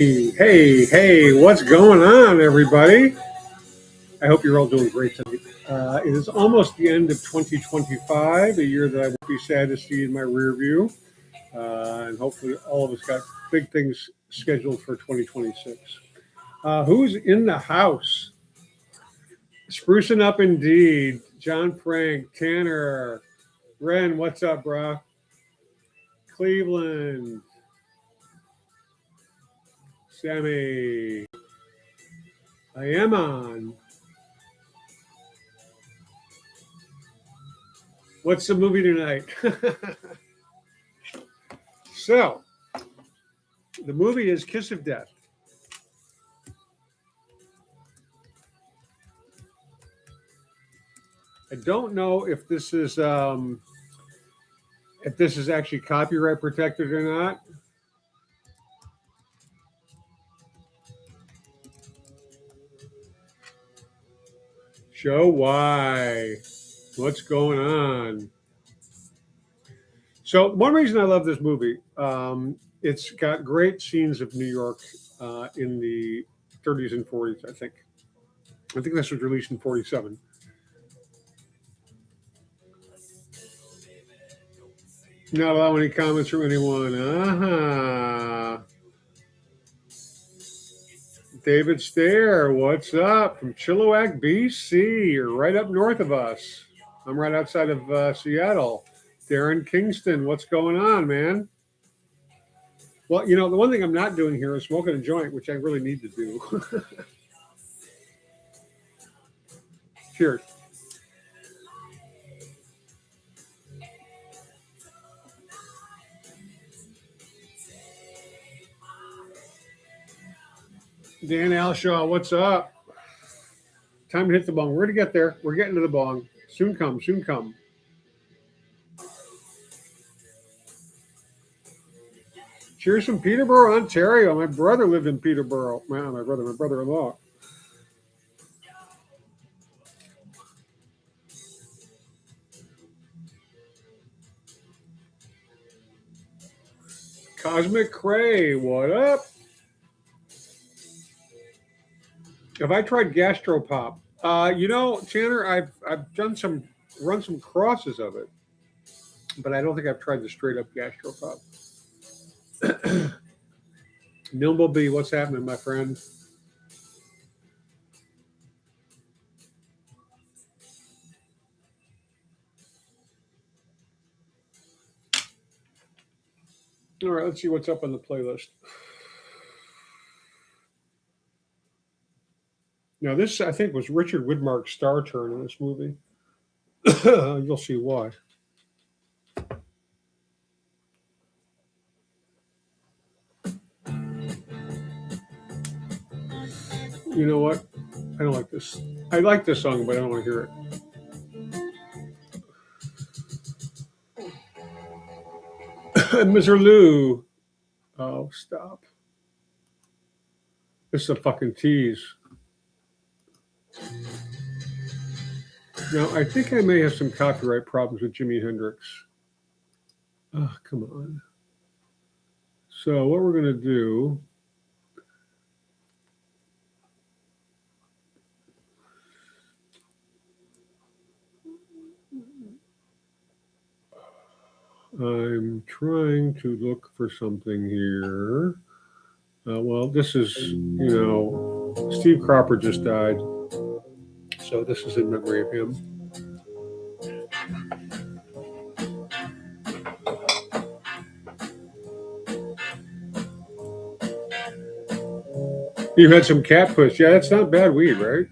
Hey, what's going on, everybody? I hope you're all doing great tonight. It is almost the end of 2025, a year that I won't be sad to see in my rear view. And hopefully, all of us got big things scheduled for 2026. Who's in the house? Sprucing up indeed. John Frank, Tanner, Ren, what's up, brah? Cleveland, Sammy, I am on. What's the movie tonight? So, the movie is Kiss of Death. I don't know if this is actually copyright protected or not. Show why. What's going on? So one reason I love this movie, it's got great scenes of New York in the 30s and 40s. I think this was released in 47. Not allow any comments from anyone. David Stair, what's up from Chilliwack, BC? You're right up north of us. I'm right outside of Seattle. Darren Kingston, what's going on, man? Well, the one thing I'm not doing here is smoking a joint, which I really need to do. Cheers. Dan Alshaw, what's up? Time to hit the bong. We're going to get there. We're getting to the bong. Soon come. Cheers from Peterborough, Ontario. My brother lived in Peterborough. My brother-in-law. Cosmic Cray, what up? Have I tried Gastropop? Tanner, I've run some crosses of it, but I don't think I've tried the straight up Gastropop. Nimbleby, what's happening, my friend? All right, let's see what's up on the playlist. Now, this, I think, was Richard Widmark's star turn in this movie. You'll see why. You know what? I don't like this. I like this song, but I don't want to hear it. Mr. Lou. Oh, stop. This is a fucking tease. Now, I think I may have some copyright problems with Jimi Hendrix. Oh, come on. So what we're going to do... I'm trying to look for something here. Well, this is, Steve Cropper just died. So this is in memory of him. You had some cat puss. Yeah, that's not bad weed, right?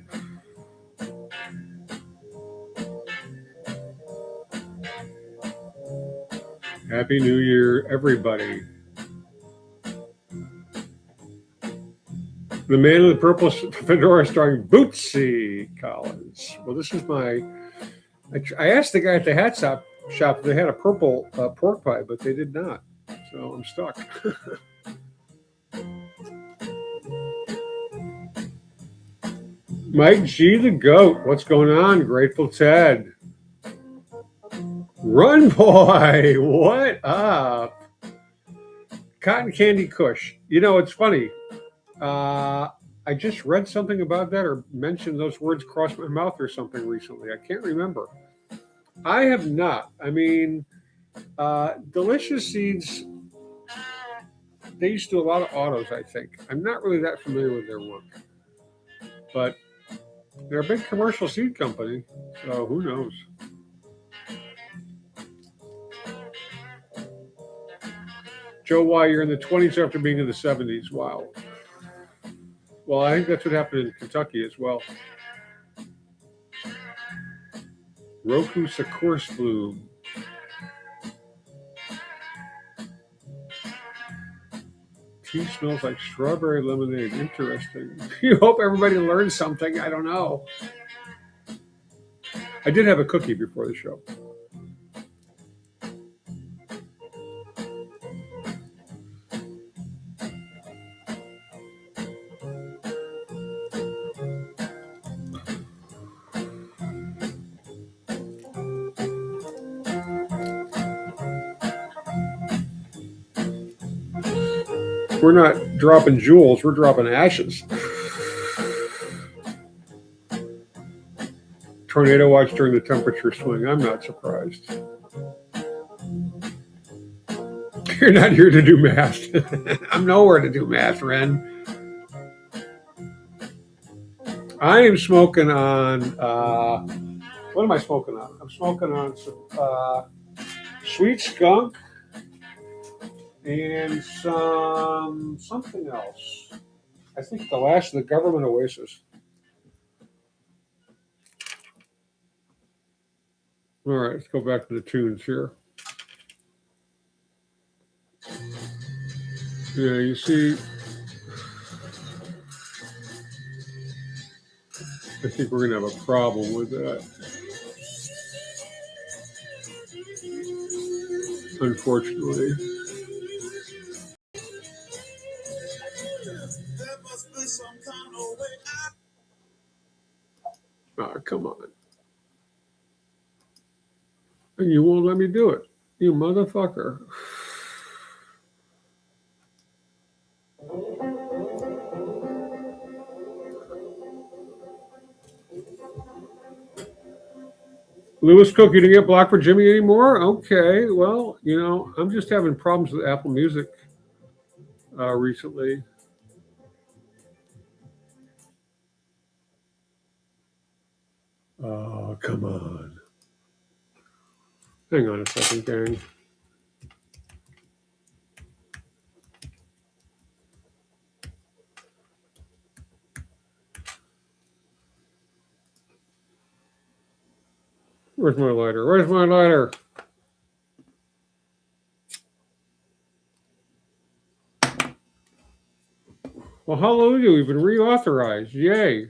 Happy New Year, everybody. The Man in the Purple Fedora starring Bootsy Collins. Well, this is I asked the guy at the hat shop if they had a purple pork pie, but they did not. So I'm stuck. Mike G. the Goat. What's going on? Grateful Ted. Run Boy. What up? Cotton Candy Kush. It's funny. I just read something about that or mentioned those words crossed my mouth or something recently. I can't remember. I have not. I mean, Delicious Seeds, they used to do a lot of autos, I think. I'm not really that familiar with their work, but they're a big commercial seed company, so who knows? Joe, why you're in the 20s after being in the 70s? Wow. Well, I think that's what happened in Kentucky as well. Roku Sakura Bloom. Tea smells like strawberry lemonade. Interesting. You hope everybody learns something. I don't know. I did have a cookie before the show. We're not dropping jewels, we're dropping ashes. Tornado watch during the temperature swing. I'm not surprised. You're not here to do math. I'm nowhere to do math, Ren. I am smoking on, what am I smoking on? I'm smoking on some sweet skunk and something else. I think the last of the Government Oasis. All right, let's go back to the tunes here. Yeah, you see, I think we're going to have a problem with that. Unfortunately. Oh, come on. And you won't let me do it. You motherfucker. Lewis Cook, you didn't get blocked for Jimmy anymore? Okay, well, you know, I'm just having problems with Apple Music recently. Oh, come on. Hang on a second, gang. Where's my lighter? Where's my lighter? Well, hallelujah, we've been reauthorized. Yay.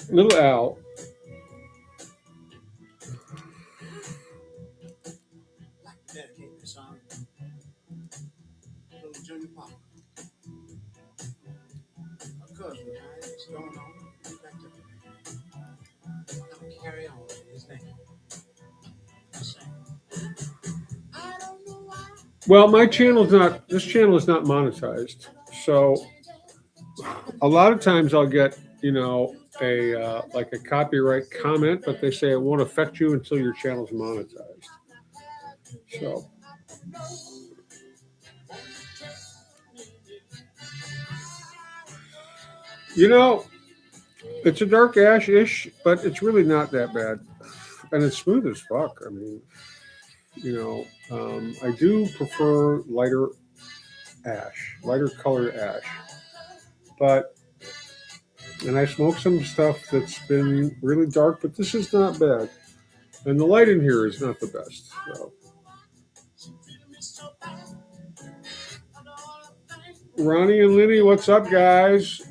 Little Al. Dedicate this song to little Junior Pop. A cousin, it's going on. Back to I'm carry on with his name. Well, my channel's not, this channel is not monetized. So a lot of times I'll get, you know, a like a copyright comment, but they say it won't affect you until your channel's monetized. So you know, it's a dark ash-ish, but it's really not that bad. And it's smooth as fuck. I mean, you know, I do prefer lighter colored ash. But, and I smoke some stuff that's been really dark, but this is not bad. And the light in here is not the best. So. Ronnie and Lenny, what's up, guys?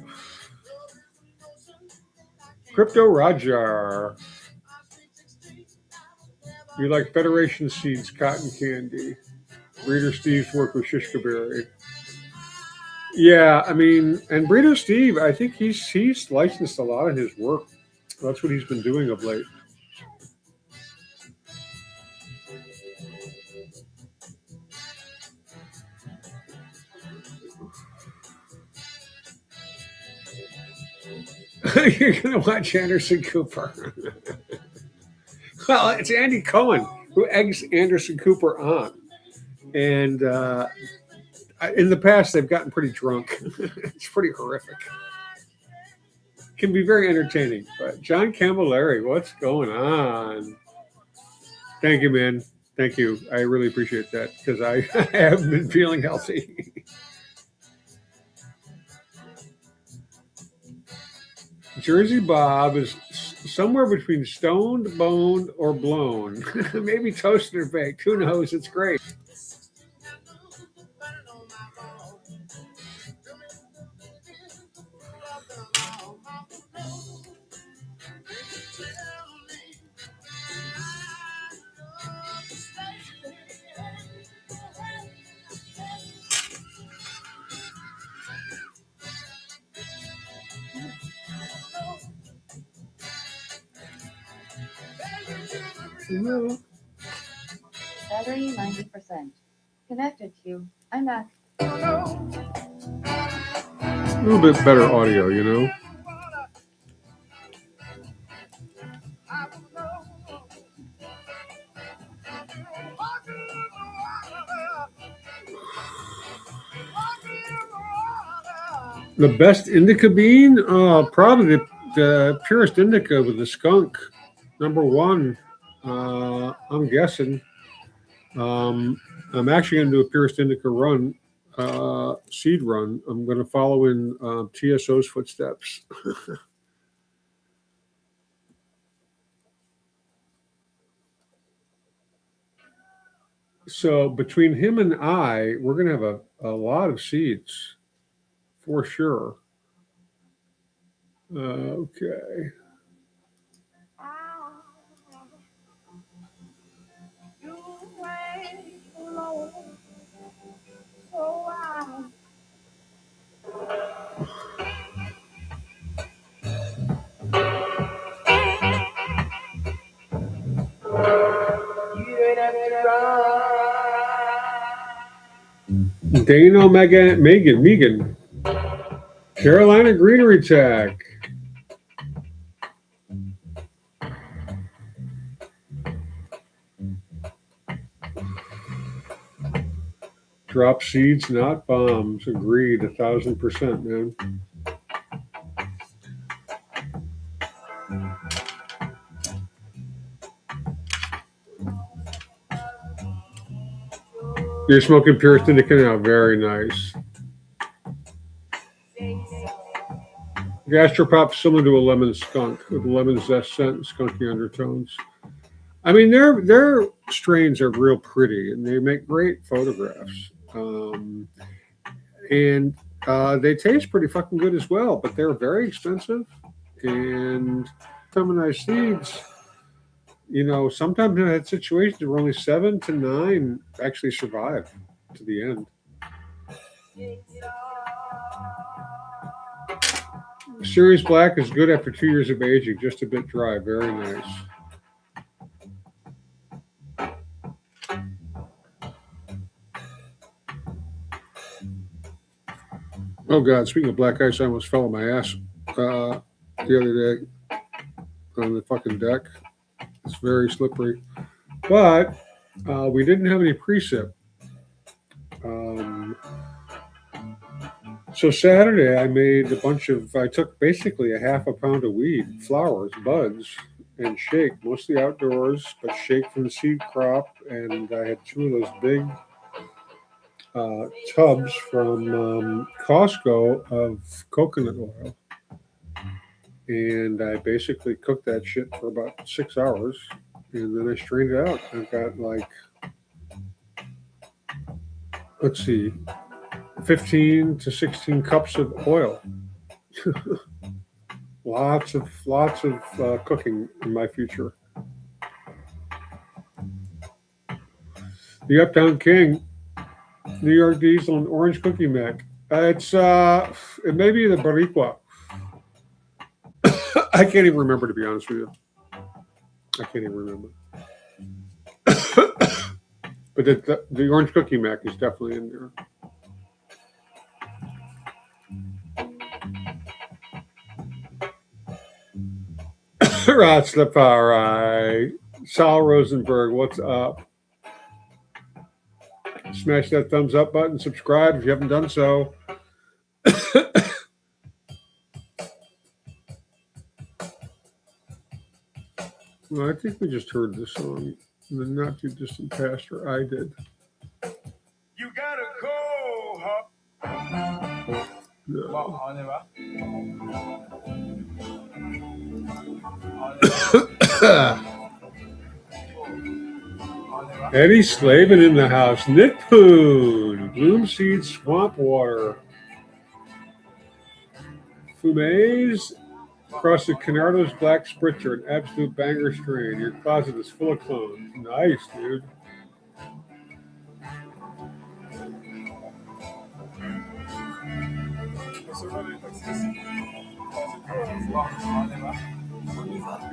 Crypto Roger. You like Federation Seeds, cotton candy. Breeder Steve's work with Shishka Berry. Yeah, I mean, and Breeder Steve, I think he's licensed a lot of his work. That's what he's been doing of late. You're going to watch Anderson Cooper. Well, it's Andy Cohen who eggs Anderson Cooper on. And in the past, they've gotten pretty drunk. It's pretty horrific. Can be very entertaining. But John Camilleri, what's going on? Thank you, man. Thank you. I really appreciate that because I haven't been feeling healthy. Jersey Bob is somewhere between stoned, boned, or blown. Maybe toasted or baked. Who knows? It's great. Battery 90%. Connected to iMac. A little bit better audio, you know? The best indica bean? Probably the purest indica with the skunk. Number one, I'm guessing. I'm actually going to do a purest indica run, seed run. I'm going to follow in TSO's footsteps. So between him and I, we're going to have a lot of seeds for sure. Okay. Dano Megan. Carolina Greenery Tech. Drop seeds, not bombs. Agreed, 1,000%, man. You're smoking purest indica now. Very nice. Gastropop similar to a lemon skunk with lemon zest scent and skunky undertones. I mean, their strains are real pretty and they make great photographs. And they taste pretty fucking good as well, but they're very expensive. And feminized seeds, you know, sometimes in that situation, where only 7 to 9 actually survive to the end. Series Black is good after 2 years of aging, just a bit dry. Very nice. Oh God! Speaking of black ice, I almost fell on my ass the other day on the fucking deck. It's very slippery, but we didn't have any precip. So Saturday, I took basically a half a pound of weed, flowers, buds, and shake, mostly outdoors, but shake from the seed crop. And I had 2 of those big tubs from Costco of coconut oil. And I basically cooked that shit for about 6 hours. And then I strained it out. I've got like, let's see, 15 to 16 cups of oil. lots of cooking in my future. The Uptown King, New York Diesel, and Orange Cookie Mac. It may be the Barriqua. I can't even remember, to be honest with you. I can't even remember. But the Orange Cookie Mac is definitely in there. Rastafari. Sal Rosenberg, what's up? Smash that thumbs up button. Subscribe if you haven't done so. Well, I think we just heard this song in the not too distant past, or I did. You gotta go, huh? No. Bon, on y va. Eddie Slavin in the house. Nick Poon. Bloom Seed Swamp Water. Fumes. Across the Canardo's Black Spritzer, an absolute banger strain. Your closet is full of clones. Nice, dude.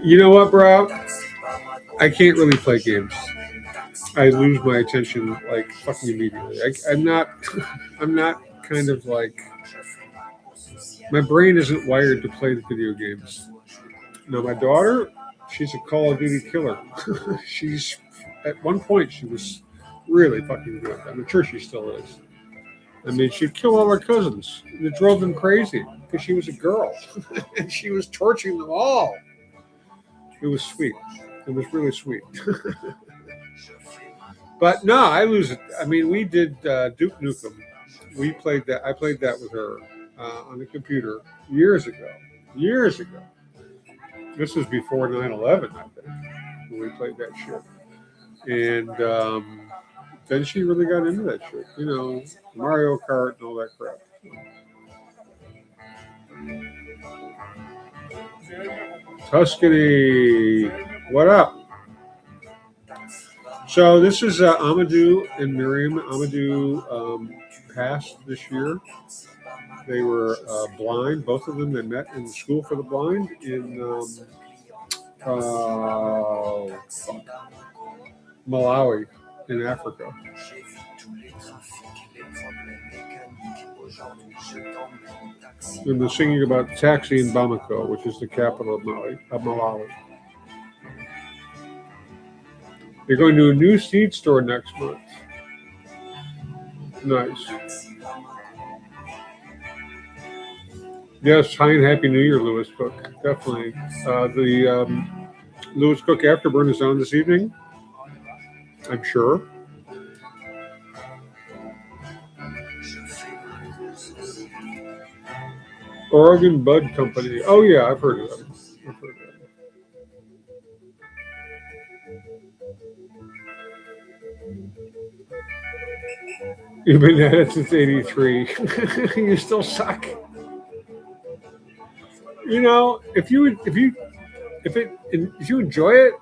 You know what, bro? I can't really play games. I lose my attention like fucking immediately. I'm not kind of like, my brain isn't wired to play the video games. Now, my daughter, she's a Call of Duty killer. She's, at one point, she was really fucking good. I'm sure she still is. I mean, she'd kill all her cousins. It drove them crazy because she was a girl. And she was torturing them all. It was sweet. It was really sweet. But no, I lose it. I mean, we did Duke Nukem. We played that. I played that with her on the computer years ago. Years ago. This was before 9/11, I think, when we played that shit. And then she really got into that shit. You know, Mario Kart and all that crap. Tuscany, what up? So this is Amadou and Miriam. Amadou passed this year. They were blind, both of them. They met in the School for the Blind in Malawi in Africa. And they're singing about the taxi in Bamako, which is the capital of Malawi. They're going to a new seed store next month. Nice. Yes, hi and happy New Year, Lewis Cook. Definitely. The Lewis Cook Afterburn is on this evening, I'm sure. Oregon Bud Company. Oh, yeah, I've heard of them. You've been at it since '83. You still suck. You know, if you enjoy it,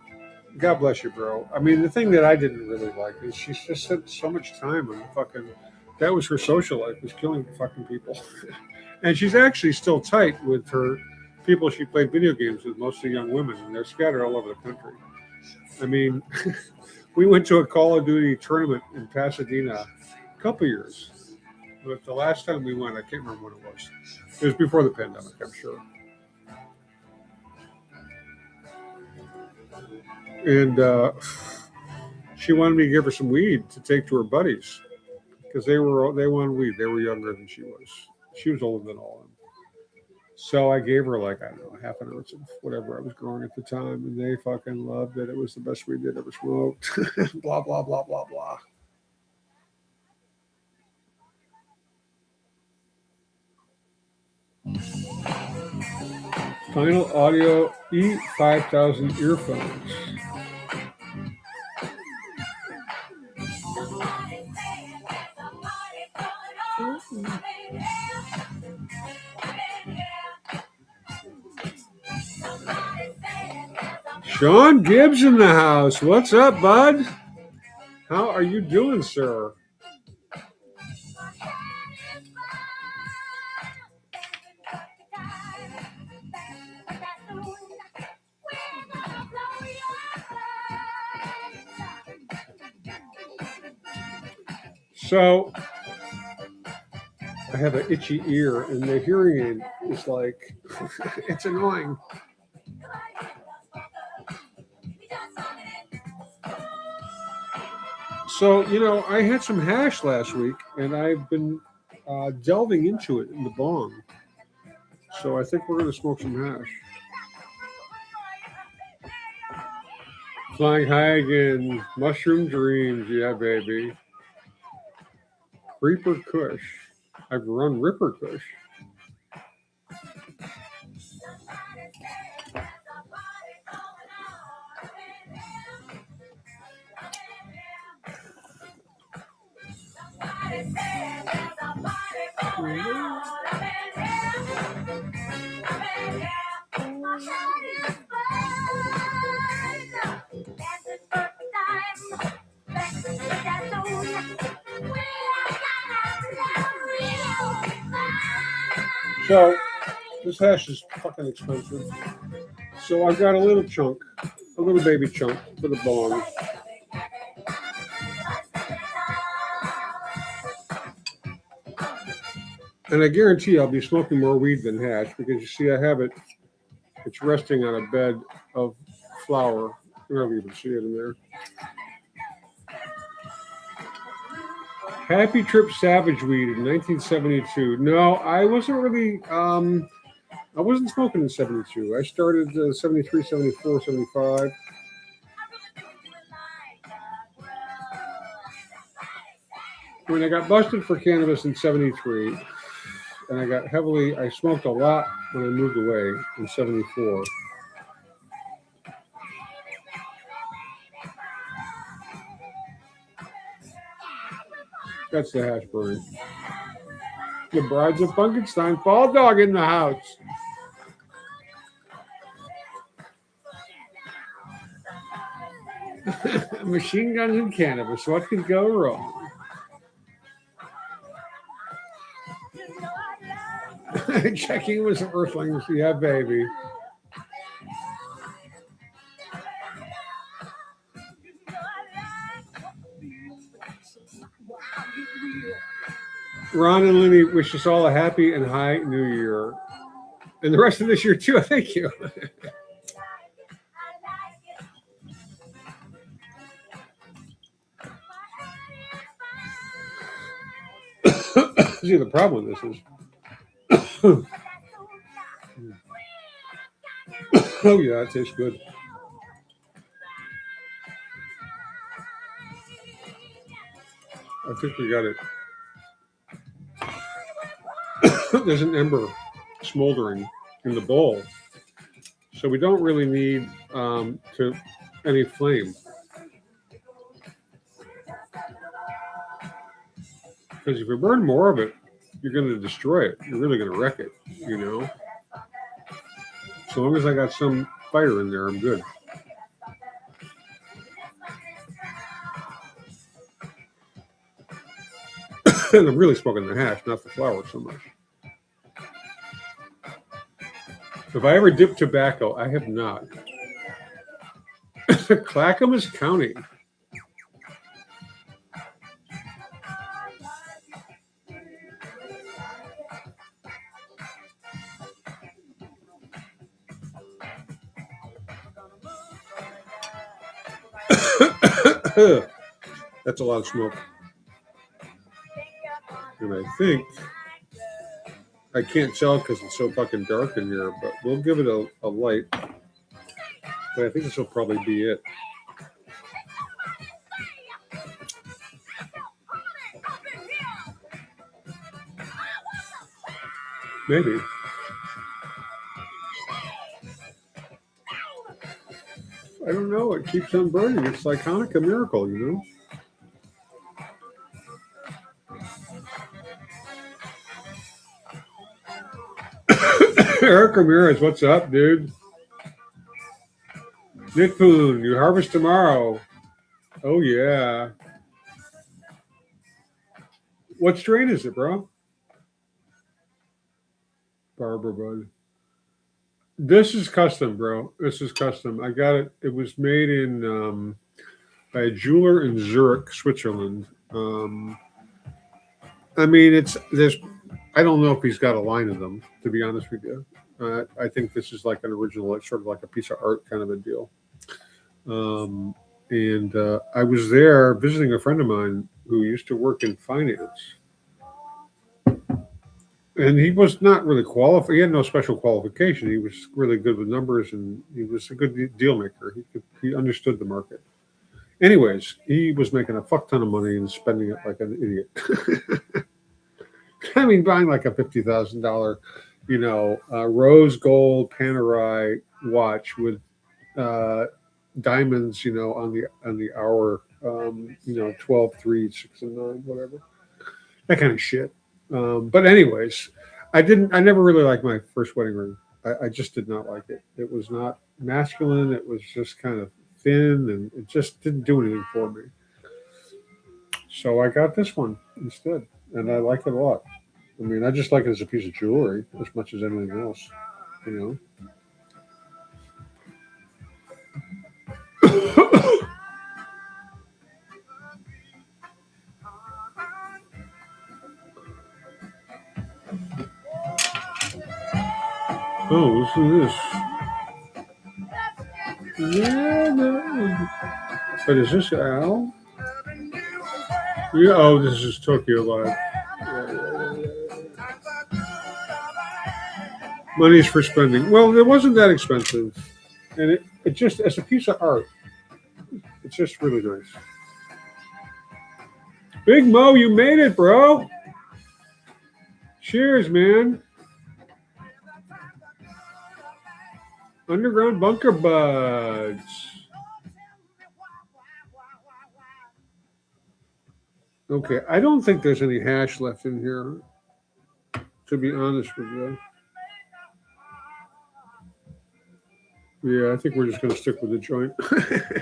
God bless you, bro. I mean, the thing that I didn't really like is she just spent so much time on fucking. That was her social life, was killing fucking people. And she's actually still tight with her people she played video games with, mostly young women, and they're scattered all over the country. I mean, we went to a Call of Duty tournament in Pasadena a couple years. But the last time we went, I can't remember when it was. It was before the pandemic, I'm sure. And she wanted me to give her some weed to take to her buddies because they wanted weed. They were younger than she was. She was older than all of them. So I gave her like, I don't know, half an ounce of whatever I was growing at the time, and they fucking loved it. It was the best weed they'd ever smoked. Blah, blah, blah, blah, blah. Final Audio E5000 earphones. Sean Gibbs in the house. What's up, bud? How are you doing, sir? So I have an itchy ear, and the hearing aid is like, it's annoying. So, I had some hash last week, and I've been delving into it in the bong. So I think we're going to smoke some hash. Flying high again. Mushroom dreams. Yeah, baby. Reaper Kush. I've run Ripper Kush. So, this hash is fucking expensive. So I've got a little chunk, a little baby chunk for the bong. And I guarantee I'll be smoking more weed than hash because you see I have it, it's resting on a bed of flour. You don't even see it in there. Happy Trip Savage Weed in 1972. No, I wasn't really, I wasn't smoking in 72. I started 73, 74, 75. When I got busted for cannabis in 73, and I smoked a lot when I moved away in 74. That's the hash burning. The Brides of Funkenstein, Fall Dog in the house. Machine guns and cannabis, what could go wrong? Checking with some earthlings, yeah, baby. Ron and Lenny wish us all a happy and high new year. And the rest of this year, too. Thank you. See, the problem with this is. Oh, yeah, it tastes good. I think we got it. There's an ember smoldering in the bowl. So we don't really need any flame. Because if you burn more of it, you're going to destroy it. You're really going to wreck it, So long as I got some fire in there, I'm good. And I'm really smoking the hash, not the flour so much. Have I ever dipped tobacco? I have not. Clackamas County. That's a lot of smoke. And I think, I can't tell because it's so fucking dark in here, but we'll give it a light. But I think this will probably be it. Maybe. I don't know. It keeps on burning. It's like Hanukkah miracle, Eric Ramirez, what's up, dude? Nick Poon, you harvest tomorrow. Oh, yeah. What strain is it, bro? Barbara Bud. This is custom, bro. This is custom. I got it. It was made in by a jeweler in Zurich, Switzerland. I mean, I don't know if he's got a line of them, to be honest with you. I think this is like an original, like sort of like a piece of art kind of a deal. And I was there visiting a friend of mine who used to work in finance. And he was not really qualified. He had no special qualification. He was really good with numbers, and he was a good deal maker. He understood the market. Anyways, he was making a fuck ton of money and spending it like an idiot. I mean, buying like a $50,000, rose gold Panerai watch with uh, diamonds, on the hour, 12, 3, 6, and 9, whatever, that kind of shit. But anyways, I never really liked my first wedding ring. I just did not like it. It was not masculine. It was just kind of thin, and it just didn't do anything for me. So I got this one instead, and I like it a lot. I mean, I just like it as a piece of jewelry as much as anything else, you know. Oh, listen to this. Yeah, no. But is this Al? Yeah, oh, this is Tokyo Live. Money's for spending. Well, it wasn't that expensive. And it just, as a piece of art, it's just really nice. Big Mo, you made it, bro. Cheers, man. Underground Bunker Buds. Okay, I don't think there's any hash left in here, to be honest with you. Yeah, I think we're just going to stick with the joint.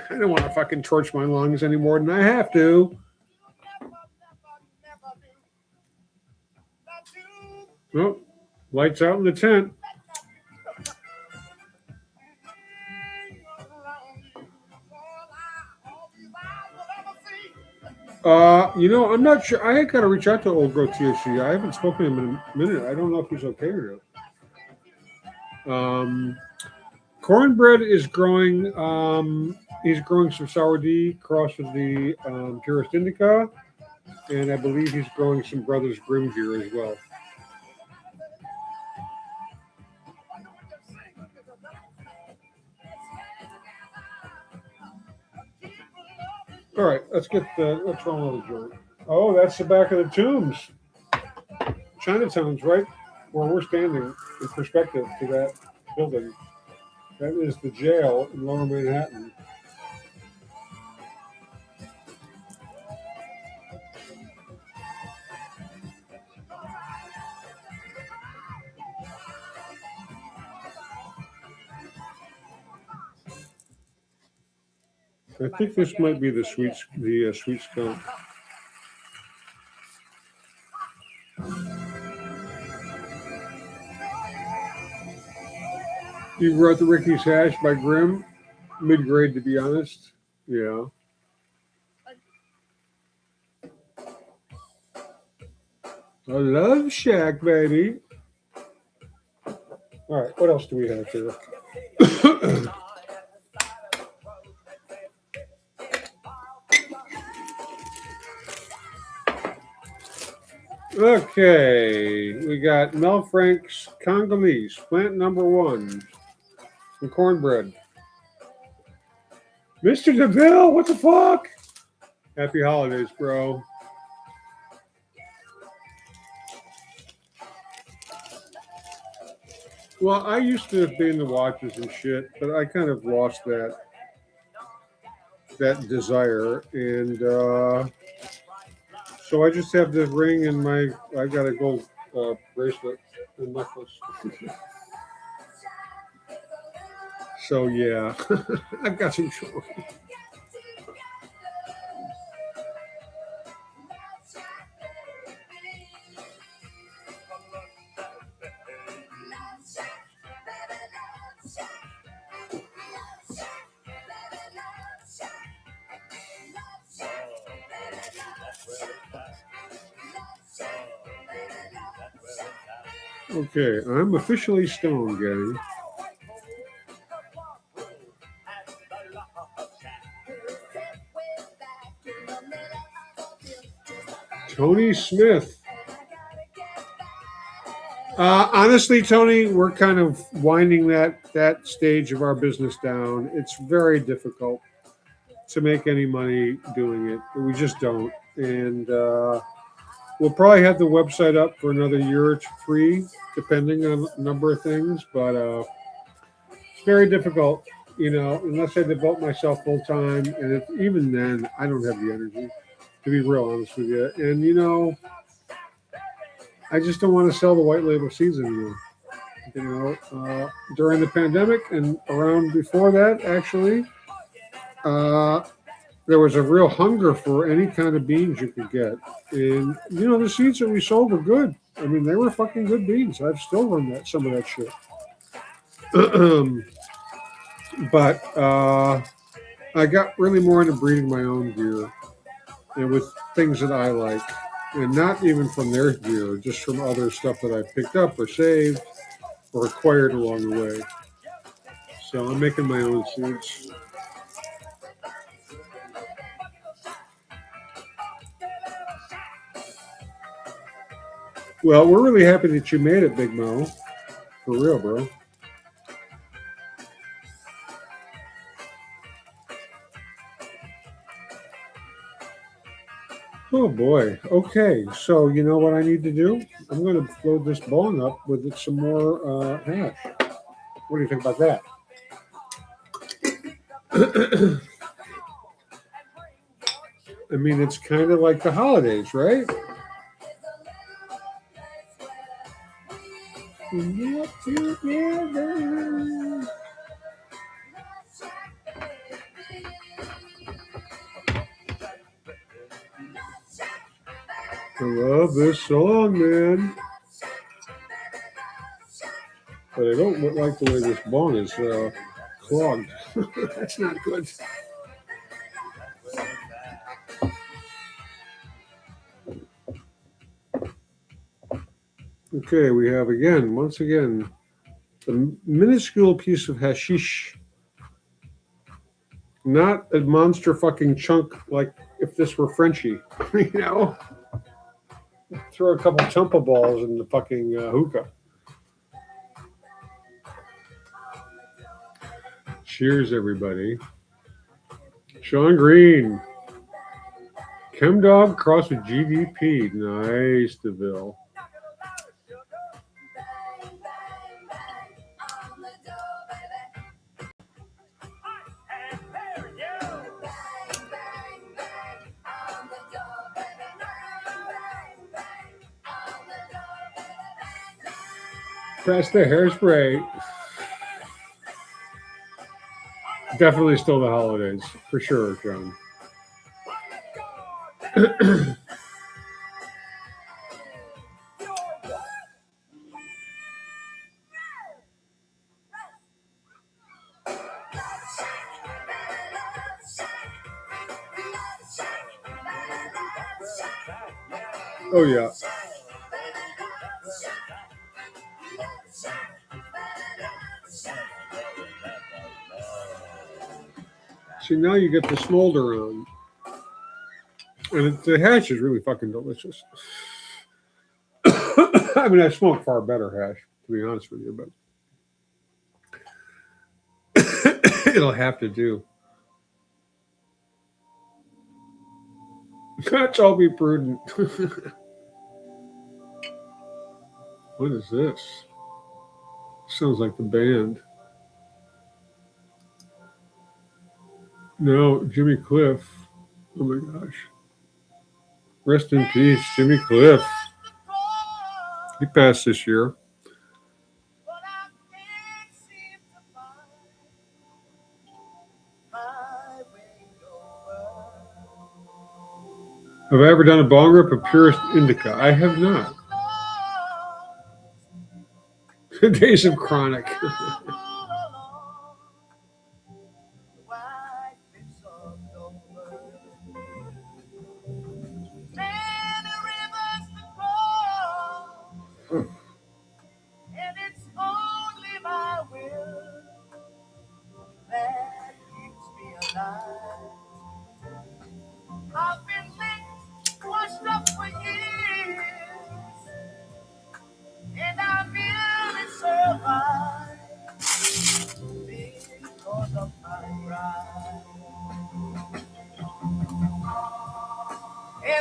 I don't want to fucking torch my lungs any more than I have to. Oh, lights out in the tent. I'm not sure. I got to reach out to Old Growth THC. I haven't spoken to him in a minute. I don't know if he's okay or not. Cornbread is growing. He's growing some sour D cross with the Purist Indica, and I believe he's growing some Brothers Grimm here as well. All right, let's roll another joint. Oh, that's the back of the Tombs. Chinatown's right where we're standing in perspective to that building. That is the jail in Lower Manhattan. I think this might be the sweet skunk. You wrote the Ricky's Hash by Grimm, mid-grade to be honest. Yeah. A Love Shack, baby. All right, what else do we have here? Okay, we got Mel Frank's Congolese, plant number 1, and cornbread. Mr. DeVille, what the fuck? Happy holidays, bro. Well, I used to be in the watches and shit, but I kind of lost that desire, and so I just have the ring and I've got a gold bracelet and necklace. So yeah, I've got some jewelry. Okay, I'm officially stoned, gang. Tony Smith. Honestly, Tony, we're kind of winding that stage of our business down. It's very difficult to make any money doing it. We just don't. And we'll probably have the website up for another year or two free, depending on a number of things. But it's very difficult, unless I devote myself full time. And even then, I don't have the energy, to be real honest with you. And, I just don't want to sell the white label seeds anymore. During the pandemic and around before that, actually, there was a real hunger for any kind of beans you could get. And, the seeds that we sold were good. I mean, they were fucking good beans. I've still run some of that shit. But I got really more into breeding my own gear and with things that I like. And not even from their gear, just from other stuff that I picked up or saved or acquired along the way. So I'm making my own seeds. Well, we're really happy that you made it, Big Mo. For real, bro. Oh boy. Okay, so you know what I need to do? I'm going to load this bong up with some more hash. What do you think about that? I mean, it's kind of like the holidays, right? Not together. I love this song, man. But I don't like the way this bong is clogged. That's not good. Okay, we have once again, a minuscule piece of hashish. Not a monster fucking chunk like if this were Frenchie, Throw a couple chumpa balls in the fucking hookah. Cheers, everybody. Sean Green. Chemdog crossed with GDP. Nice, DeVille. That's the hairspray. Definitely still the holidays, for sure, John. Oh, yeah. See, now you get the smolder on. And the hash is really fucking delicious. I mean, I smoke far better hash, to be honest with you, but it'll have to do. Let's all be prudent. What is this? Sounds like the band. No, Jimmy Cliff. Oh my gosh. Rest in peace, Jimmy Cliff. He passed this year. Have I ever done a bong rip of purest indica? I have not. Days of Chronic. I've been licked, washed up for years.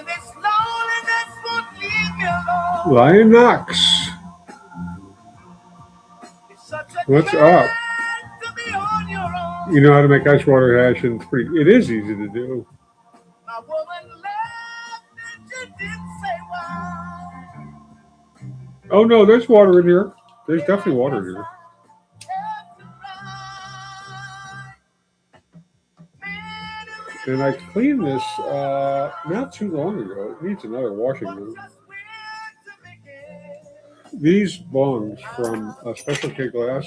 this loneliness won't leave me alone. Lion Knox, It's such a what's drag up? to be on your own. You know how to make ice water hash, and it is easy to do. My woman left and she didn't say why. Oh no, there's water in here. There's definitely water in here. And I cleaned this not too long ago. It needs another washing though. These bongs from Special K Glass,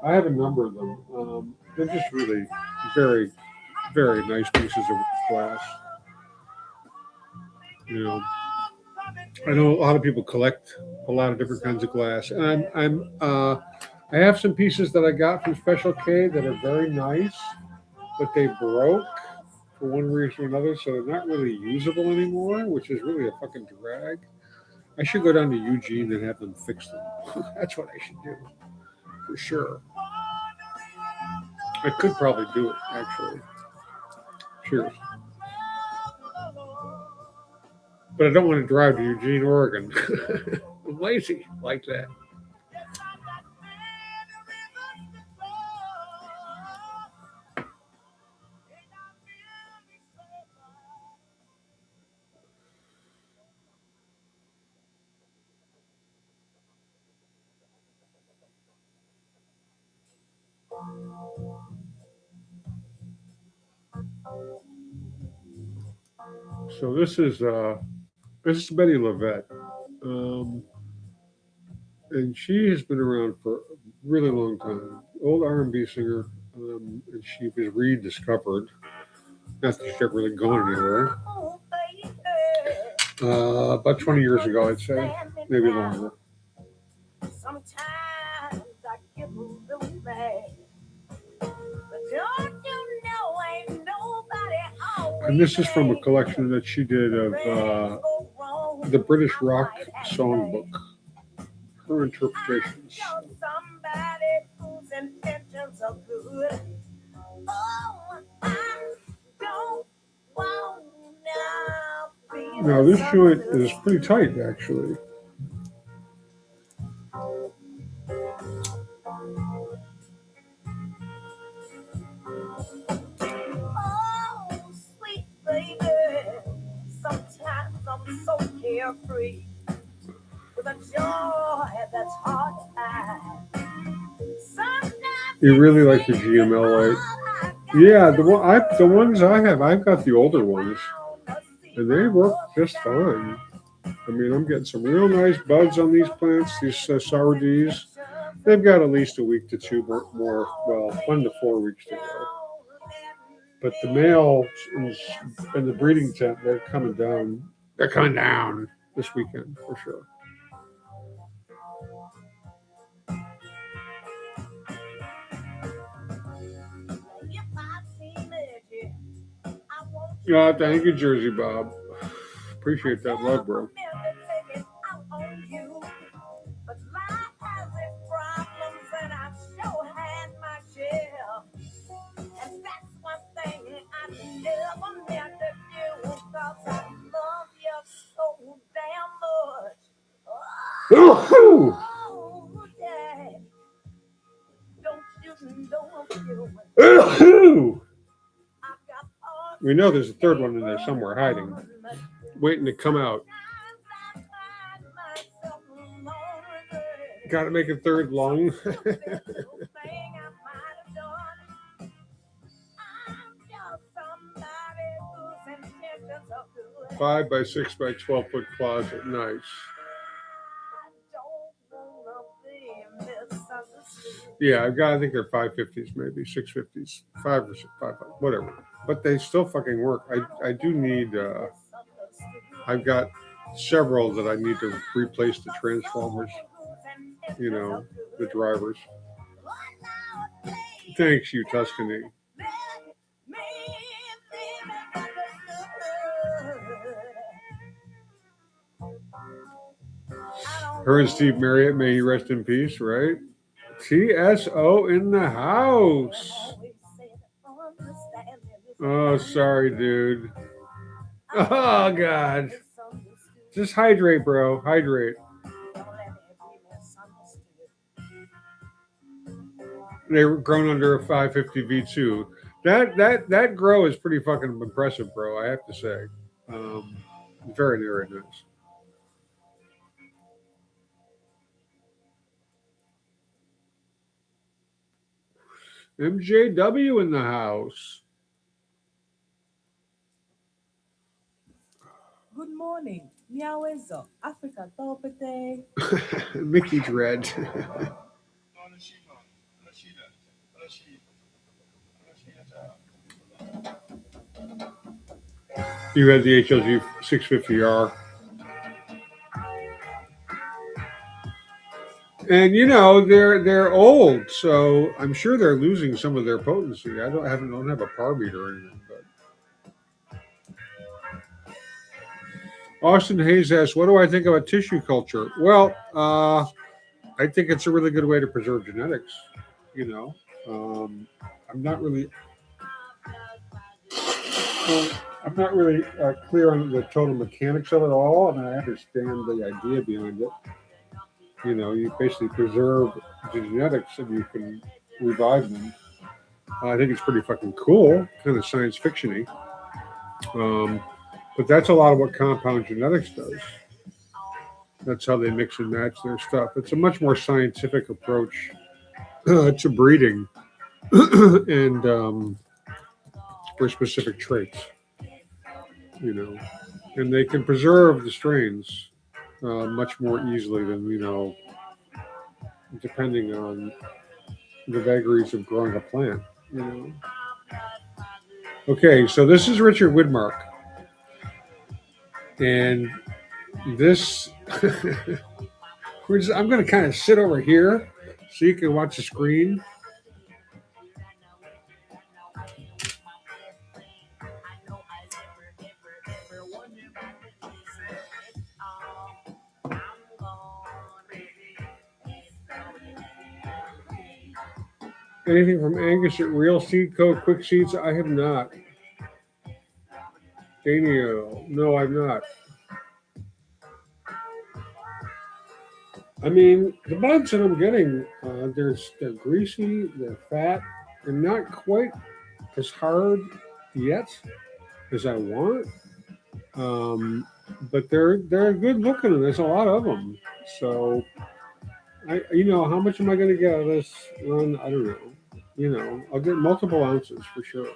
I have a number of them. They're just really very, very nice pieces of glass. You know, I know a lot of people collect a lot of different kinds of glass, and I have some pieces that I got from Special K that are very nice, but they broke for one reason or another, so they're not really usable anymore, which is really a fucking drag. I should go down to Eugene and have them fix them. That's what I should do, for sure. I could probably do it, actually. Cheers. But I don't want to drive to Eugene, Oregon. I'm lazy like that. So this is Betty Levette, and she has been around for a really long time. Old R&B singer, and she was rediscovered. Not that she's ever really gone anywhere. About 20 years ago, I'd say, maybe longer. Sometimes I get really mad. But don't you know ain't nobody always. And this is from a collection that she did of the British Rock Songbook. Her interpretations. Somebody whose intentions are good. Oh, I don't want to. Now this joint is pretty tight, actually. Oh, sweet baby, sometimes I'm so carefree with a joy that's hard to hide. You really like the GML light? Yeah, the ones I have, I've got the older ones, and they work just fine. I mean, I'm getting some real nice buds on these plants, these sour Ds. They've got at least a week to two more, well, 1 to 4 weeks to go. But the males in the breeding tent, they're coming down. They're coming down this weekend for sure. Thank you, Jersey Bob. Appreciate that love, bro. We know there's a third one in there somewhere hiding, waiting to come out. Got to make a third lung. 5 by 6 by 12 foot closet, nice. Yeah, I think they're 550s, maybe 650s, 5 or 5, whatever. But they still fucking work. I do need. I've got several that I need to replace the transformers. You know, the drivers. Thanks, you Tuscany. Her and Steve Marriott, may he rest in peace, right? TSO in the house. Oh, sorry, dude. Oh God. Just hydrate, bro. Hydrate. They're grown under a 550 V2. That grow is pretty fucking impressive, bro. I have to say. Um, very very nice. MJW in the house. Good morning. Miawezo, Africa Topete. Mickey's red. You had the HLG 650R. And you know they're old, so I'm sure they're losing some of their potency. Don't have a par meter or anything, but Austin Hayes asks, "What do I think about tissue culture?" Well, I think it's a really good way to preserve genetics. You know, I'm not really, I'm not really clear on the total mechanics of it all. I mean, I understand the idea behind it. You know, you basically preserve the genetics and you can revive them. I think it's pretty fucking cool, kind of science fictiony. Um, but that's a lot of what compound genetics does. That's how they mix and match their stuff. It's a much more scientific approach to breeding and for specific traits, you know. And they can preserve the strains much more easily than, you know, depending on the vagaries of growing a plant, you know. Okay, so this is Richard Widmark. And this, I'm going to kind of sit over here so you can watch the screen. Anything from Angus at Real Seed Co. Quick Seeds? I have not. Daniel, no, I've not. I mean, the buds that I'm getting, they're greasy, they're fat, they're not quite as hard yet as I want, but they're good looking, and there's a lot of them. So, you know, how much am I going to get out of this run? I don't know. You know, I'll get multiple ounces for sure.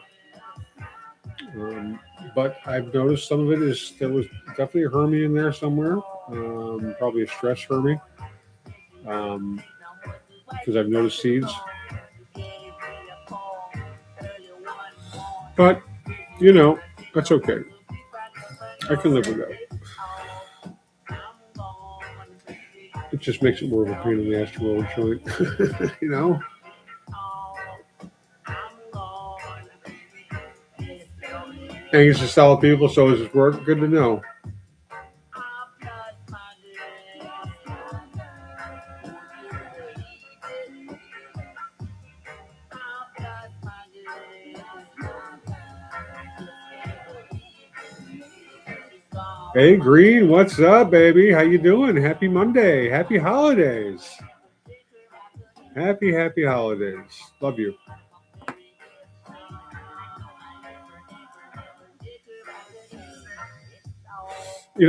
But I've noticed some of it there was definitely a Hermie in there somewhere, probably a stress Hermie. Because I've noticed seeds. But, you know, that's okay. I can live with that. It just makes it more of a pain in the ass to roll a joint, you know? Angus is solid people, so is his work. Good to know. Hey Green, what's up, baby? How you doing? Happy Monday. Happy holidays. Happy holidays. Love you. You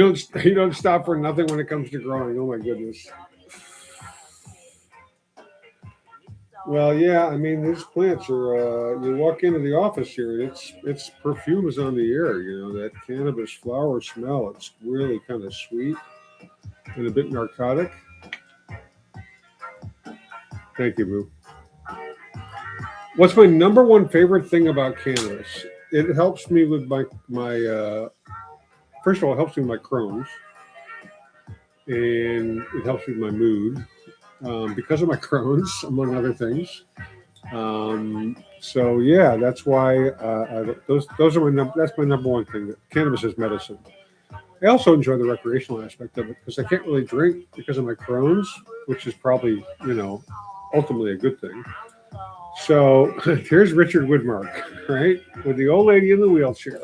don't stop for nothing when it comes to growing. Oh my goodness. Well, yeah, I mean these plants are. You walk into the office here, it's perfume is on the air. You know that cannabis flower smell. It's really kind of sweet and a bit narcotic. Thank you, Boo. What's my number one favorite thing about cannabis? It helps me with my first of all, it helps me with my Crohn's, and it helps me with my mood because of my Crohn's, among other things. So yeah, that's why those are that's my number one thing. Cannabis is medicine. I also enjoy the recreational aspect of it because I can't really drink because of my Crohn's, which is probably ultimately a good thing. So here's Richard Widmark, right, with the old lady in the wheelchair.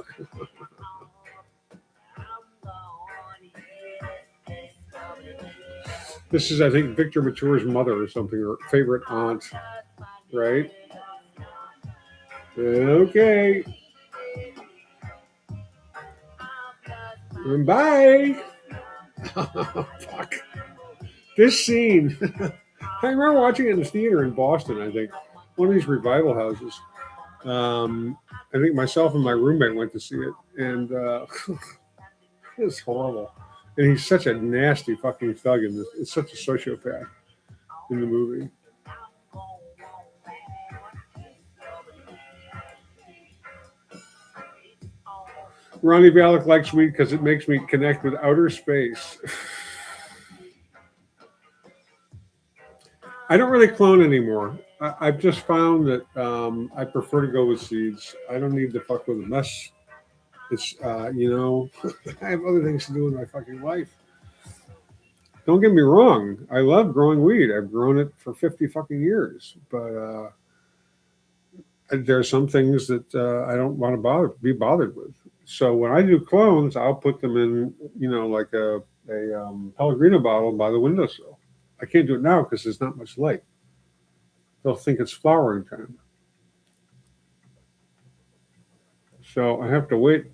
This is, I think, Victor Mature's mother or something, or favorite aunt, right? Okay. Bye. Fuck. This scene. I remember watching it in the theater in Boston, I think. One of these revival houses. I think myself and my roommate went to see it, and it's horrible. And he's such a nasty fucking thug in this. It's such a sociopath in the movie. Ronnie Valek likes weed because it makes me connect with outer space. I don't really clone anymore. I've just found that I prefer to go with seeds. I don't need to fuck with a mess. It's, I have other things to do in my fucking life. Don't get me wrong. I love growing weed. I've grown it for 50 fucking years. But there are some things that I don't want to be bothered with. So when I do clones, I'll put them in, like a Pellegrino bottle by the windowsill. I can't do it now because there's not much light. They'll think it's flowering time. So I have to wait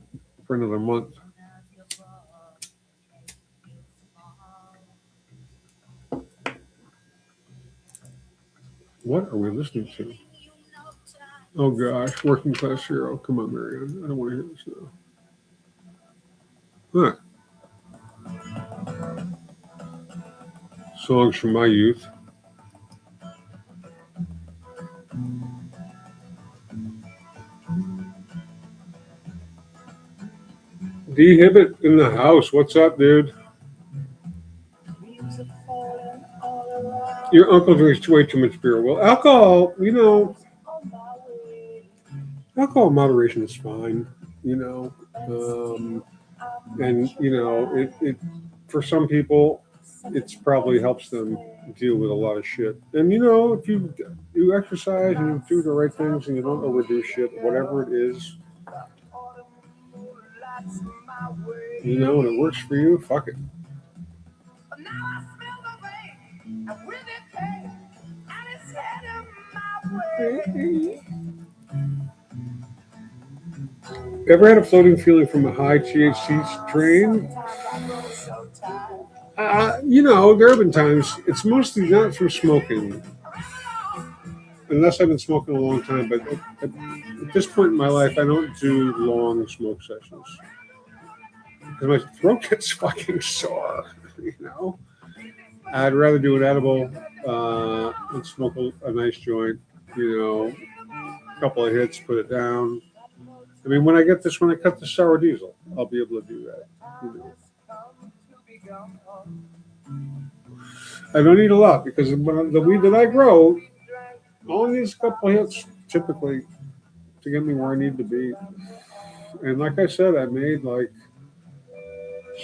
for another month. What are we listening to? Oh gosh, Working Class Hero. Come on, Marianne. I don't want to hear this now. Huh. Songs from my youth. D Hibbit in the house. What's up, dude? Your uncle drinks way too much beer. Well, alcohol, alcohol moderation is fine, and it for some people, it's probably helps them deal with a lot of shit. And if you exercise and you do the right things and you don't overdo shit, whatever it is, and it works for you, fuck it. Ever had a floating feeling from a high THC strain? There have been times. It's mostly not from smoking, unless I've been smoking a long time. But at this point in my life, I don't do long smoke sessions because my throat gets fucking sore. I'd rather do an edible and smoke a nice joint. A couple of hits, put it down. I mean, when I cut the sour diesel, I'll be able to do that. I don't need a lot because the weed that I grow only needs a couple of hits typically to get me where I need to be. And like I said, I made like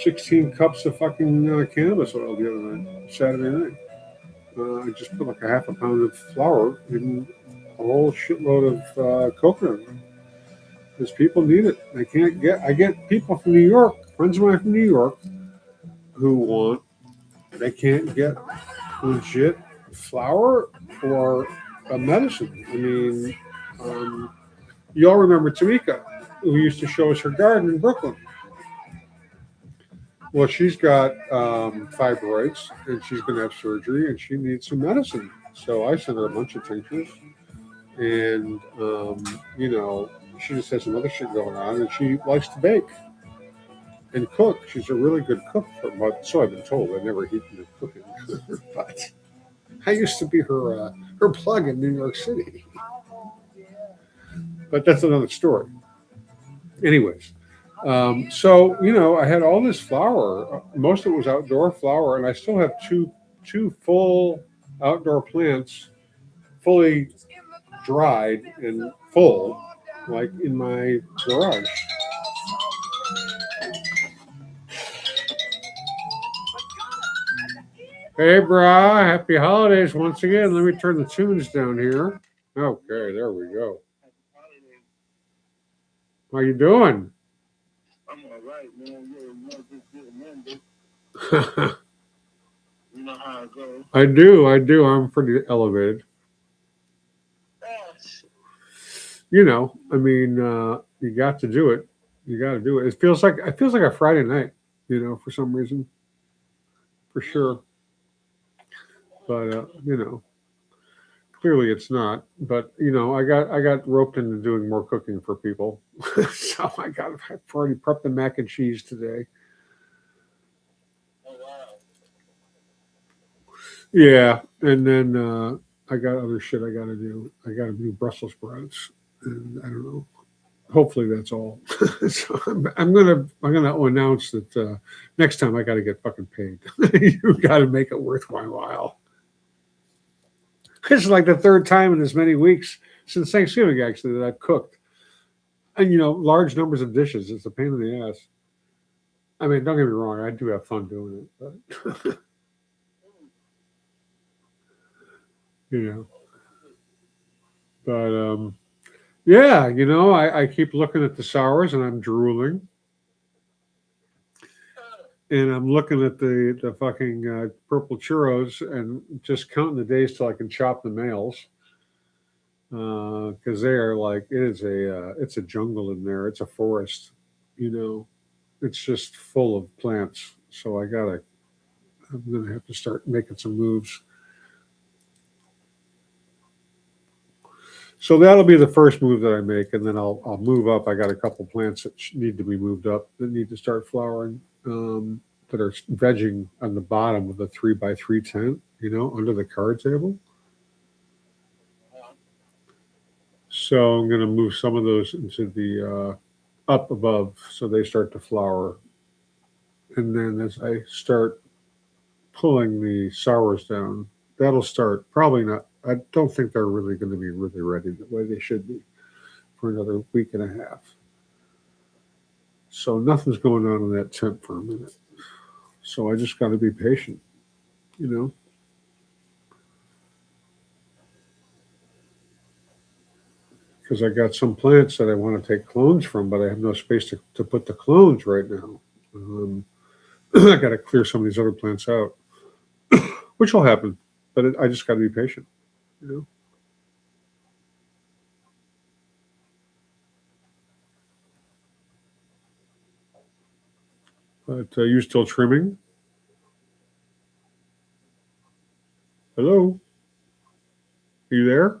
16 cups of fucking cannabis oil the other night, Saturday night. I just put like a half a pound of flour in a whole shitload of coconut. Because people need it. I get people from New York, friends of mine from New York, they can't get legit flour or a medicine. I mean, you all remember Tamika, who used to show us her garden in Brooklyn. Well, she's got fibroids, and she's going to have surgery, and she needs some medicine. So I sent her a bunch of tinctures, and she just has some other shit going on, and she likes to bake and cook. She's a really good cook, so I've been told. I never eaten her cooking, but I used to be her plug in New York City. But that's another story. Anyways, so I had all this flower. Most of it was outdoor flower, and I still have two full outdoor plants, fully dried and full, like in my garage. Hey, brah, happy holidays once again. Let me turn the tunes down here. Okay, there we go. How you doing? I'm all right, man. Yeah, just getting in. You know how ago. I do. I'm pretty elevated. Yes. You know, I mean, you got to do it. You got to do it. It feels like a Friday night. You know, for some reason, for sure. But you know, clearly it's not. But you know, I got roped into doing more cooking for people, so I've already prepped the mac and cheese today. Oh, wow. Yeah, and then I got other shit I got to do. I got to do Brussels sprouts, and I don't know. Hopefully that's all. So I'm gonna announce that next time I got to get fucking paid. You got to make it worth my while. It's like the third time in as many weeks since Thanksgiving actually that I've cooked, and you know, large numbers of dishes. It's a pain in the ass. I mean, don't get me wrong, I do have fun doing it, but you know, but yeah, you know, I keep looking at the sours and I'm drooling. And I'm looking at the fucking purple churros and just counting the days till I can chop the males because they are like it's a jungle in there. It's a forest, you know. It's just full of plants. So I'm gonna have to start making some moves. So that'll be the first move that I make, and then I'll move up. I got a couple plants that need to be moved up that need to start flowering. That are vegging on the bottom of the 3x3 tent, you know, under the card table. So I'm going to move some of those into the up above so they start to flower. And then as I start pulling the sours down, that'll start probably not. I don't think they're really going to be really ready the way they should be for another week and a half. So nothing's going on in that tent for a minute. So I just got to be patient, you know. Because I got some plants that I want to take clones from, but I have no space to put the clones right now. I got to clear some of these other plants out, which will happen. But I just got to be patient, you know. But you still trimming? Hello, are you there?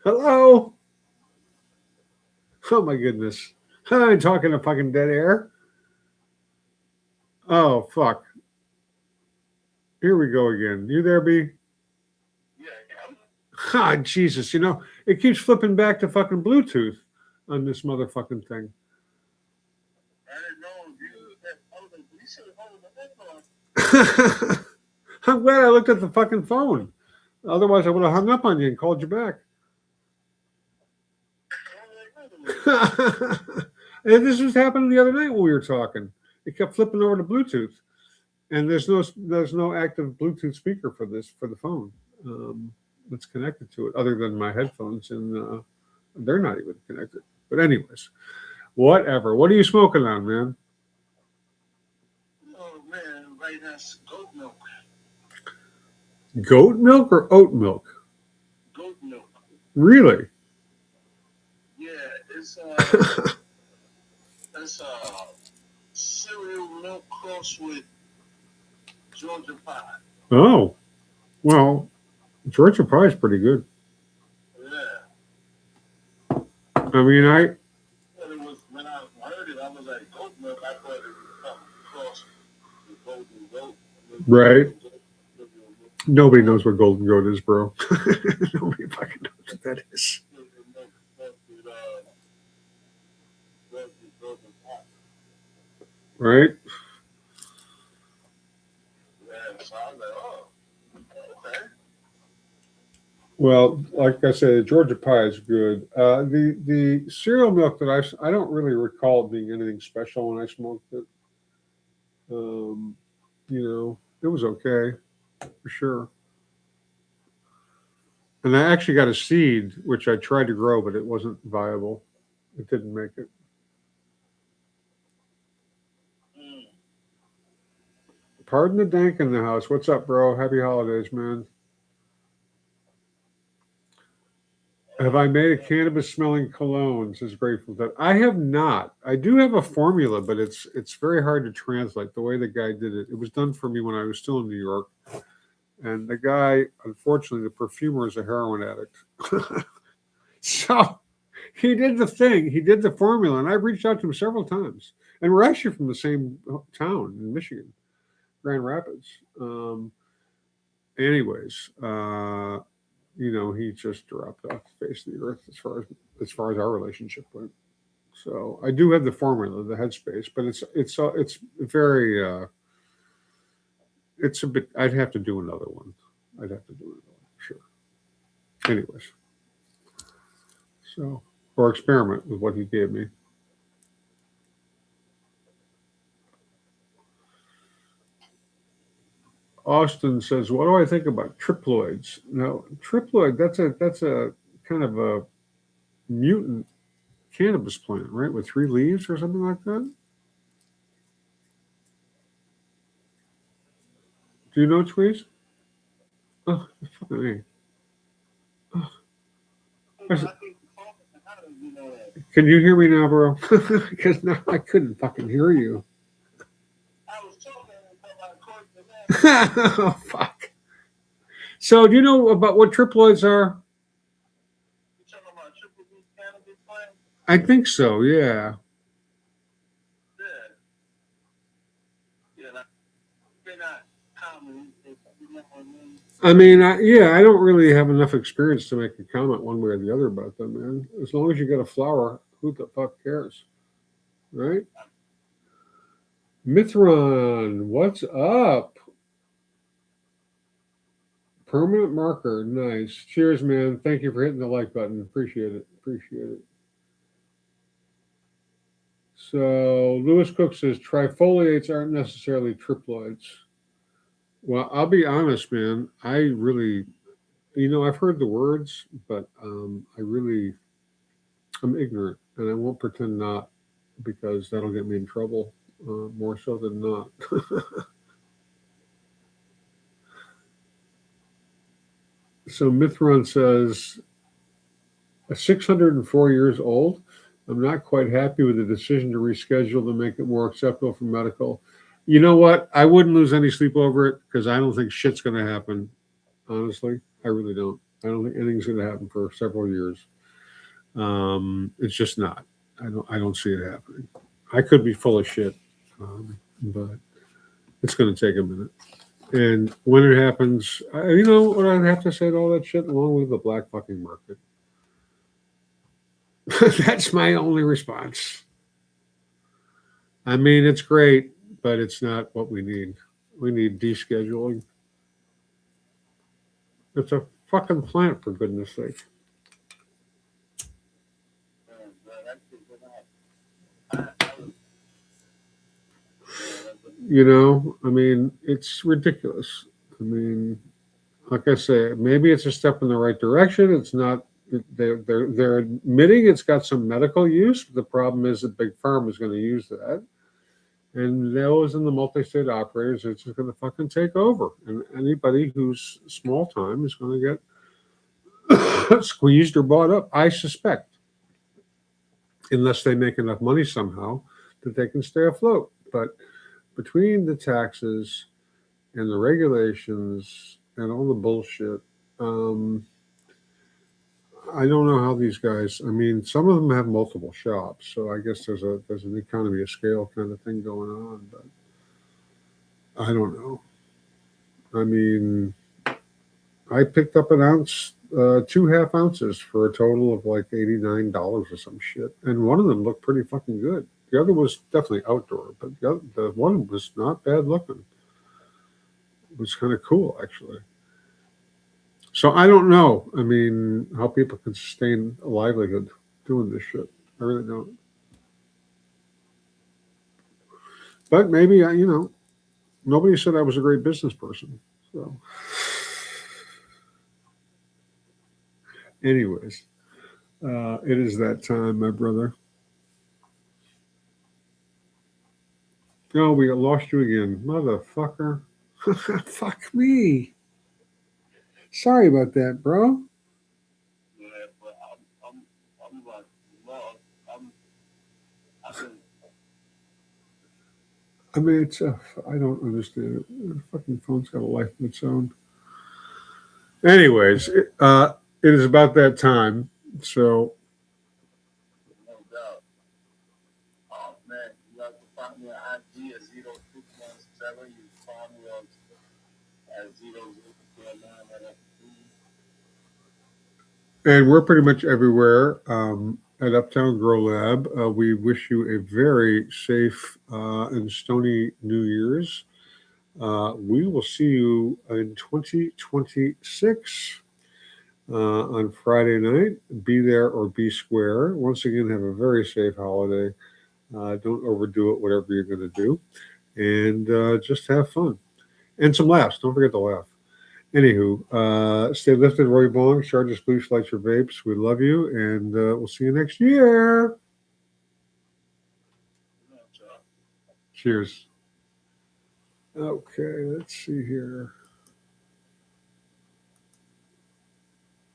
Hello. Oh my goodness, I'm talking to fucking dead air. Oh fuck. Here we go again. You there, B? Yeah, yeah. Ah, Jesus. You know, it keeps flipping back to fucking Bluetooth on this motherfucking thing. I didn't know you. I was like, you should have hold the headphone. I'm glad I looked at the fucking phone. Otherwise, I would have hung up on you and called you back. And this was happening the other night when we were talking. It kept flipping over to Bluetooth, and there's no active Bluetooth speaker for the phone that's connected to it, other than my headphones, and they're not even connected. But anyways, whatever. What are you smoking on, man? Oh man, right now it's goat milk. Goat milk or oat milk? Goat milk. Really? Yeah, it's cereal milk crossed with Georgia pie. Oh, well, Georgia pie is pretty good. Yeah. I mean, But it was when I heard it, I was like goat milk. I thought it was something crossed with golden goat. Right. Nobody knows what golden goat is, bro. Nobody fucking knows what that is. Right? Yeah, so I was like, oh, okay. Well, like I said, Georgia pie is good. The cereal milk that I don't really recall it being anything special when I smoked it. You know, it was okay for sure. And I actually got a seed, which I tried to grow, but it wasn't viable. It didn't make it. Mm. Pardon the dank in the house. What's up, bro? Happy holidays, man. Have I made a cannabis smelling cologne? Says Grateful Dead. I have not. I do have a formula, but it's very hard to translate the way the guy did it. It was done for me when I was still in New York. And the guy, unfortunately, the perfumer is a heroin addict. So he did the thing. He did the formula, and I've reached out to him several times. And we're actually from the same town in Michigan, Grand Rapids. Anyways, he just dropped off the face of the earth as far as our relationship went. So I do have the formula, the headspace, but it's very it's a bit. I'd have to do another one. Sure. Anyways, so or experiment with what he gave me. Austin says, "What do I think about triploids?" Now, triploid that's a kind of a mutant cannabis plant, right? With 3 leaves or something like that. Do you know, Tweez? Oh, fucking A. Oh. Can you hear me now, bro? Because now I couldn't fucking hear you. Oh, fuck. So, do you know about what triploids are? I think so, yeah. I mean, I don't really have enough experience to make a comment one way or the other about them, man. As long as you get a flower, who the fuck cares? Right? Mithron, what's up? Permanent marker, nice. Cheers, man. Thank you for hitting the like button. Appreciate it. So Lewis Cook says trifoliates aren't necessarily triploids. Well, I'll be honest, man. I really, I've heard the words, but I'm ignorant, and I won't pretend not, because that'll get me in trouble more so than not. So Mithron says, 604 years old. I'm not quite happy with the decision to reschedule to make it more acceptable for medical. You know what? I wouldn't lose any sleep over it, because I don't think shit's going to happen. Honestly, I really don't. I don't think anything's going to happen for several years. It's just not. I don't see it happening. I could be full of shit, but it's going to take a minute. And when it happens, you know what I'd have to say to all that shit, along with the black fucking market. That's my only response. I mean, it's great, but it's not what we need. We need descheduling. It's a fucking plant, for goodness sake. I mean, it's ridiculous. I mean, like I say, maybe it's a step in the right direction. It's not. They're admitting it's got some medical use. But the problem is that big pharma is going to use that, and those in the multi-state operators are just going to fucking take over. And anybody who's small time is going to get squeezed or bought up. I suspect, unless they make enough money somehow that they can stay afloat. But between the taxes and the regulations and all the bullshit, I don't know how these guys. I mean, some of them have multiple shops, so I guess there's an economy of scale kind of thing going on. But I don't know. I mean, I picked up an ounce, 2 half ounces for a total of like $89 or some shit, and one of them looked pretty fucking good. The other was definitely outdoor, but the one was not bad looking. It was kind of cool, actually. So I don't know. I mean, how people can sustain a livelihood doing this shit. I really don't. But maybe nobody said I was a great business person. So, anyways, it is that time, my brother. Oh, we lost you again, motherfucker. Fuck me. Sorry about that, bro. Yeah, but I'm like lost. I've been I mean, I don't understand it. The fucking phone's got a life of its own. Anyways, it is about that time. So, no doubt. Oh man, you have to find me on IG at 0617. You can find me on at 0049. and we're pretty much everywhere at Uptown Grow Lab. We wish you a very safe and stony New Year's. We will see you in 2026 on Friday night. Be there or be square. Once again, have a very safe holiday. Don't overdo it, whatever you're going to do. And just have fun. And some laughs. Don't forget to laugh. Anywho, stay lifted, Roy Bong. Charge your sploosh, light your vapes. We love you. And we'll see you next year. Cheers. Okay, let's see here.